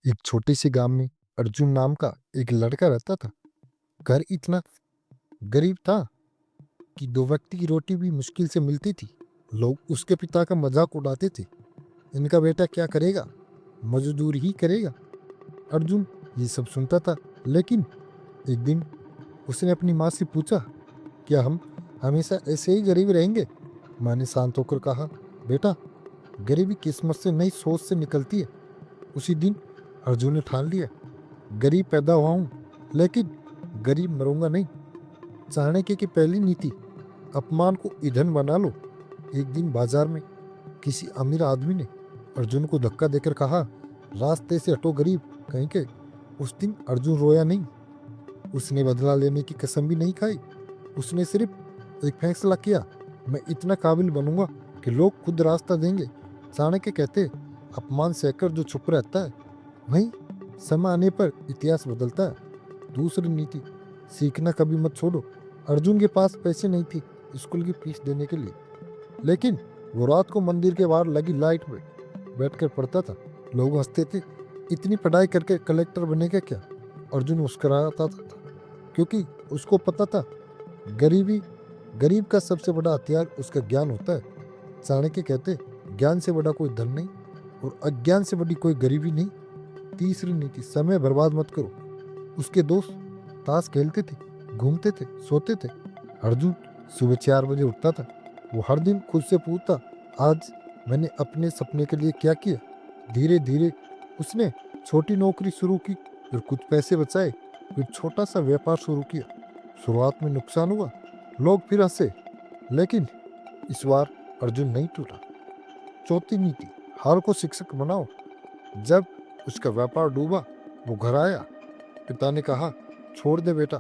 एक छोटे से गांव में अर्जुन नाम का एक लड़का रहता था। घर इतना गरीब था कि दो वक्त की रोटी भी मुश्किल से मिलती थी। लोग उसके पिता का मजाक उड़ाते थे, इनका बेटा क्या करेगा, मजदूर ही करेगा। अर्जुन ये सब सुनता था, लेकिन एक दिन उसने अपनी माँ से पूछा, क्या हम हमेशा ऐसे ही गरीब रहेंगे? माँ ने शांत होकर कहा, बेटा, गरीबी किस्मत से नहीं सोच से निकलती है। उसी दिन अर्जुन ने ठान लिया, गरीब पैदा हुआ हूँ, लेकिन गरीब मरूंगा नहीं। चाणक्य की पहली नीति, अपमान को ईंधन बना लो। एक दिन बाजार में किसी अमीर आदमी ने अर्जुन को धक्का देकर कहा, रास्ते से हटो गरीब कहीं के। उस दिन अर्जुन रोया नहीं, उसने बदला लेने की कसम भी नहीं खाई। उसने सिर्फ एक फैसला किया, मैं इतना काबिल बनूंगा कि लोग खुद रास्ता देंगे। चाणक्य कहते, अपमान सहकर जो चुप रहता है वही समय आने पर इतिहास बदलता है। दूसरी नीति, सीखना कभी मत छोड़ो। अर्जुन के पास पैसे नहीं थे स्कूल की फीस देने के लिए, लेकिन वो रात को मंदिर के बाहर लगी लाइट में बैठकर पढ़ता था। लोग हंसते थे, इतनी पढ़ाई करके कलेक्टर बनेगा क्या? अर्जुन मुस्कुराता था, क्योंकि उसको पता था गरीबी गरीब का सबसे बड़ा हथियार उसका ज्ञान होता है। चाणक्य कहते, ज्ञान से बड़ा कोई धन नहीं और अज्ञान से बड़ी कोई गरीबी नहीं। तीसरी नीति, समय बर्बाद मत करो। उसके दोस्त ताश खेलते थे, घूमते थे, सोते थे। अर्जुन सुबह 4 बजे उठता था। वो हर दिन खुद से पूछता, आज मैंने अपने सपने के लिए क्या किया? धीरे धीरे उसने छोटी नौकरी शुरू की, फिर कुछ पैसे बचाए, फिर छोटा सा व्यापार शुरू किया। शुरुआत में नुकसान हुआ, लोग फिर हंसे, लेकिन इस बार अर्जुन नहीं टूटा। चौथी नीति, हार को शिक्षक बनाओ। जब उसका व्यापार डूबा, वो घर आया। पिता ने कहा, छोड़ दे बेटा,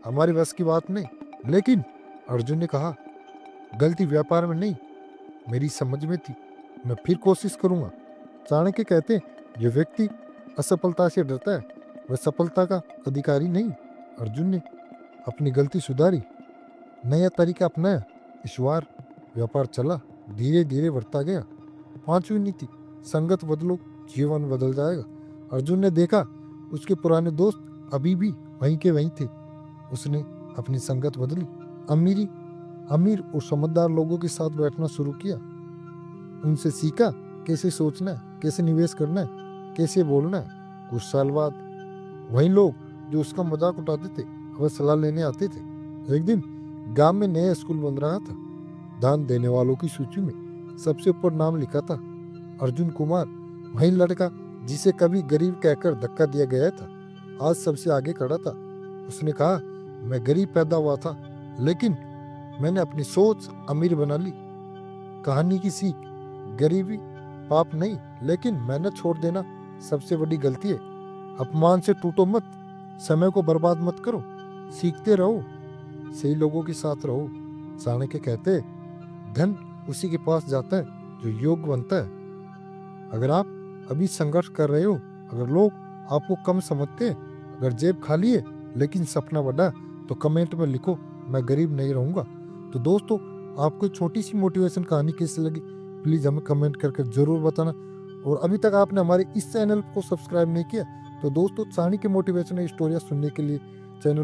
हमारी बस की बात नहीं। लेकिन अर्जुन ने कहा, गलती व्यापार में नहीं, मेरी समझ में थी, मैं फिर कोशिश करूंगा। चाणक्य कहते, जो व्यक्ति असफलता से डरता है वह सफलता का अधिकारी नहीं। अर्जुन ने अपनी गलती सुधारी, नया तरीका अपनाया। इस बार व्यापार चला, धीरे धीरे बढ़ता गया। पांचवी नीति, संगत बदलो, जीवन बदल जाएगा। अर्जुन ने देखा उसके पुराने दोस्त अभी भी वहीं के वहीं थे। उसने अपनी संगत बदली, अमीरी अमीर और समझदार लोगों के साथ बैठना शुरू किया। उनसे सीखा कैसे सोचना है, कैसे निवेश करना है, कैसे बोलना है। कुछ साल बाद वही लोग जो उसका मजाक उठाते थे वह सलाह लेने आते थे। एक दिन गांव में नया स्कूल बन रहा था। दान देने वालों की सूची में सबसे ऊपर नाम लिखा था अर्जुन कुमार। वही लड़का जिसे कभी गरीब कहकर धक्का दिया गया था, आज सबसे आगे खड़ा था। उसने कहा, मैं गरीब पैदा हुआ था, लेकिन मैंने अपनी सोच अमीर बना ली। कहानी की सीख, गरीबी पाप नहीं, लेकिन मेहनत छोड़ देना सबसे बड़ी गलती है। अपमान से टूटो मत, समय को बर्बाद मत करो, सीखते रहो, सही लोगों के साथ रहो। चाणक्य कहते, धन उसी के पास जाता है जो योग्य बनता है। अगर आप अभी संघर्ष कर रहे हो, अगर लोग आपको कम समझते हैं, अगर जेब खाली है लेकिन सपना बड़ा, तो कमेंट में लिखो, मैं गरीब नहीं रहूंगा। तो दोस्तों, आपको छोटी सी मोटिवेशन कहानी कैसी लगी प्लीज़ हमें कमेंट करके ज़रूर बताना। और अभी तक आपने हमारे इस चैनल को सब्सक्राइब नहीं किया तो दोस्तों, चाणक्य मोटिवेशनल स्टोरियाँ सुनने के लिए चैनल